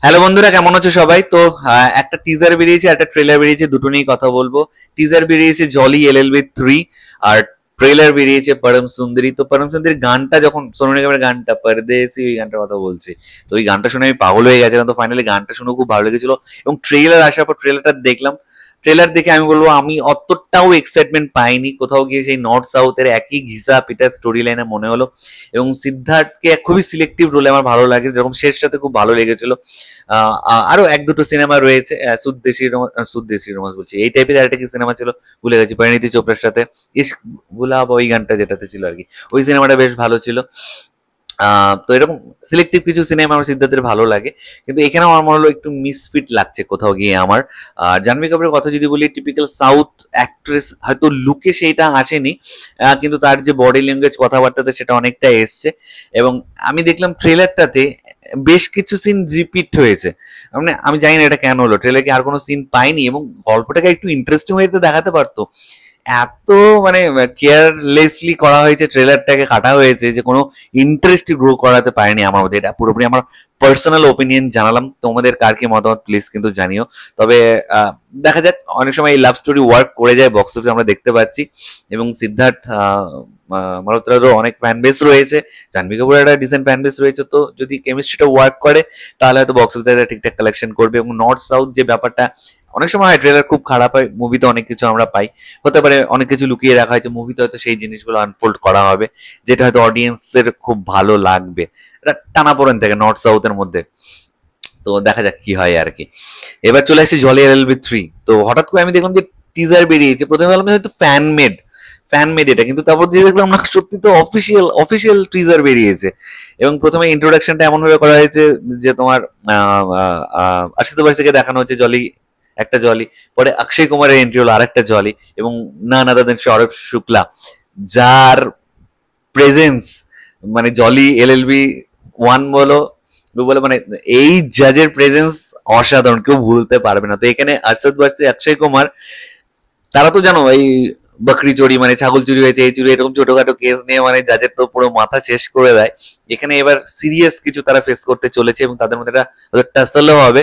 Hello বন্ধুরা, কেমন আছো সবাই? তো একটা টিজার বেরিয়েছে, একটা ট্রেলার বেরিয়েছে, দুটো নিয়েই কথা বলবো। টিজার বেরিয়েছে জলি LLB 3, আর ট্রেলার বেরিয়েছে পরম সুন্দরী। তো পরম সুন্দরী গানটা যখন সোনু নিগমের গানটা পরদেশি, ওই গানটার কথা বলছি। তো ওই গানটা শুনে আমি পাগল হয়ে গেছিলাম। তো ফাইনালি গানটা শুনে খুব ভালো লেগেছিল, এবং ট্রেলার আসার পর ট্রেলারটা দেখলাম। ট্রেলার দেখে আমি বলবো আমি অতটাও এক্সাইটমেন্ট পাইনি। কোথাও গিয়ে সেই নর্থ সাউথের একই ঘিসা পিটা স্টোরি লাইনে মনে হলো। এবং সিদ্ধার্থকে খুবই সিলেক্টিভ রোলে আমার ভালো লাগে, যেরকম শেষ সাথে খুব ভালো লেগেছিল। আরো এক দুটো সিনেমা রয়েছে, সুদ্দেশি রোমান্স বলছি, এই টাইপের আরেকটা কি সিনেমা ছিল ভুলে গেছি, পরিণীতি চোপড়ার সাথে ইশক গুলাব, ওই গানটা যেটাতে ছিল আর কি। ওই সিনেমাটা বেশ ভালো ছিল। তো এরকম সিলেক্টিভ কিছু সিনেমা আমার সিদ্ধার্থের ভালো লাগে, কিন্তু এখানে আমার মনে হলো একটু মিসফিট লাগছে কোথাও গিয়ে আমার। জাহ্নবী কাপুরের কথা যদি বলি, টিপিক্যাল সাউথ অ্যাক্ট্রেস, হয়তো লুকে সেইটা আসেনি, কিন্তু তার যে বডি ল্যাঙ্গুয়েজ, কথাবার্তাতে সেটা অনেকটা এসছে। এবং আমি দেখলাম ট্রেলারটাতে বেশ কিছু সিন রিপিট হয়েছে। মানে আমি জানি না এটা কেন হলো, ট্রেলারে আর কোনো সিন পাইনি, এবং গল্পটাকে একটু ইন্টারেস্টিং হয়ে দেখাতে পারতো। এত মানে কেয়ারলেসলি করা হয়েছে, ট্রেলারটাকে কাটা হয়েছে, যে কোনো ইন্টারেস্ট গ্রো করাতে পারেনি আমার মধ্যে। এটা পুরোপুরি আমার পার্সোনাল ওপিনিয়ন জানালাম, তোমাদের কার কি মতামত প্লিজ কিন্তু জানিও। তবে দেখা যাক, অনেক সময় এই লাভ স্টোরি ওয়ার্ক করে যায়, বক্স অফিসে আমরা দেখতে পাচ্ছি। এবং সিদ্ধার্থ মালহোত্রারও অনেক ফ্যান বেস রয়েছে, জাহ্নবী কাপুরের একটা ডিসেন্ট ফ্যান বেস রয়েছে। তো যদি কেমিস্ট্রিটা ওয়ার্ক করে, তাহলে হয়তো বক্স অফিসে ঠিকঠাক কালেকশন করবে। এবং নর্থ সাউথ যে ব্যাপারটা, অনেক সময় হয় ট্রেলার খুব খারাপ হয়, মুভিতে অনেক কিছু আমরা পাই, হতে পারে অনেক কিছু লুকিয়ে রাখা হয়েছে, মুভিতে হয়তো সেই জিনিসগুলো আনফোল্ড করা হবে, যেটা হয়তো অডিয়েন্সের খুব ভালো লাগবে। এটা টানাপোড়েন থেকে নর্থ সাউথের মধ্যে। তো দেখা যাক কি হয় আর কি। এবার চলে আসছে জলি LLB 3। তো হঠাৎ করে আমি দেখলাম যে টিজার বেরিয়েছে, প্রথমে ভাবলাম হয়তো ফ্যান মেড এটা, কিন্তু তারপর দিয়ে দেখলাম না, সত্যি তো অফিসিয়াল অফিসিয়াল টিজার বেরিয়েছে। এবং প্রথমে ইন্ট্রোডাকশনটা এমন ভাবে করা হয়েছে যে তোমার আশিত বার্ষিকে দেখানো হচ্ছে জলি, একটা জলি, পরে অক্ষয় কুমারের এন্ট্রি হলো আরেকটা জলি, এবং না না দেন সৌরভ শুক্লা, যার প্রেজেন্স, মানে জলি LLB 1 বলো, বলে মানে এই জাজের প্রেজেন্স অসাধারণ, কেউ ভুলতে পারবে না। তো এখানে আরশাদ বার্সি, অক্ষয় কুমার, তারা তো জানো এই বকরি চুরি, মানে ছাগল চুরি হয়েছে, এই চুরি, এরকম ছোটখাটো কেস নিয়ে মানে জাজের তো পুরো মাথা শেষ করে দেয়। এখানে এবার সিরিয়াস কিছু তারা ফেস করতে চলেছে, এবং তাদের মধ্যে একটা টাসলও হবে।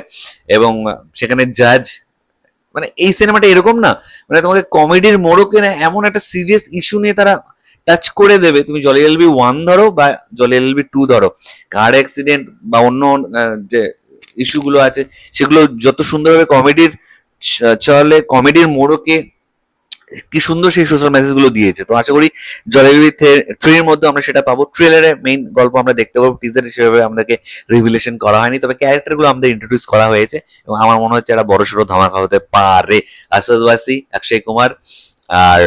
এবং সেখানে জাজ, মানে এই সিনেমাটা এরকম না, মানে তোমাকে কমেডির মোড়কে না এমন একটা সিরিয়াস ইস্যু নিয়ে তারা টাচ করে দেবে। তুমি জলি LLB 1 ধরো বা জলি LLB 2 ধরো, কার অ্যাক্সিডেন্ট বা অন্য যে ইস্যুগুলো আছে, সেগুলো যত সুন্দরভাবে কমেডির চলে, কমেডির মোড়কে কি সুন্দর সেই সোশ্যাল মেসেজ গুলো দিয়েছে। তো আশা করি জলেবি 3 এর মধ্যে আমরা সেটা পাবো। ট্রেলারে মেইন গল্প আমরা দেখতে পাবো, টিজারে সেভাবে আমাদেরকে রিভিলেশন করা হয়নি, তবে ক্যারেক্টার গুলো আমাদের ইন্ট্রোডিউস করা হয়েছে, এবং আমার মনে হচ্ছে একটা বড় সড়ো ধামাকা হতে পারে। আসাদ ওয়াসি, অক্ষয় কুমার, আর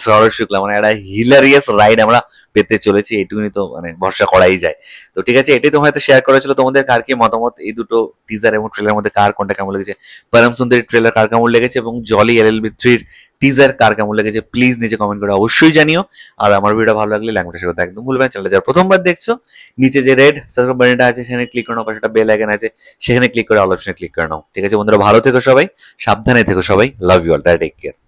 সৌরভ শুক্লা, মানে একটা হিলারিয়াস রাইড আমরা পেতে চলেছি, এইটুকুনি তো মানে ভরসা করাই যায়। তো ঠিক আছে, এটাই তোমার হয়তো শেয়ার করা ছিল। তোমাদের কার কি মতামত এই দুটো টিজার এবং ট্রেলার মধ্যে, কার কোনটা কেমন লেগেছে? পরম সুন্দরী ট্রেলার কার কেমন লেগেছে, এবং জলি LLB 3 টিজার কার কেমন লেগেছে, প্লিজ নিচে কমেন্ট করে অবশ্যই জানিও। আর আমার ভিডিও ভালো লাগলে ল্যাঙ্গুয়েজ সাথে একদম ভুলবেন। চ্যানেলে যারা প্রথমবার দেখছো, নিচে যে রেড সাবস্ক্রাইব বাটনটা আছে সেখানে ক্লিক করে নাও, পাশে একটা বেল আইকন আছে সেখানে ক্লিক করে অল অপশনে ক্লিক করে নাও। ঠিক আছে বন্ধুরা, ভালো থেকো সবাই, সাবধানে থেকো সবাই, love you all, take care.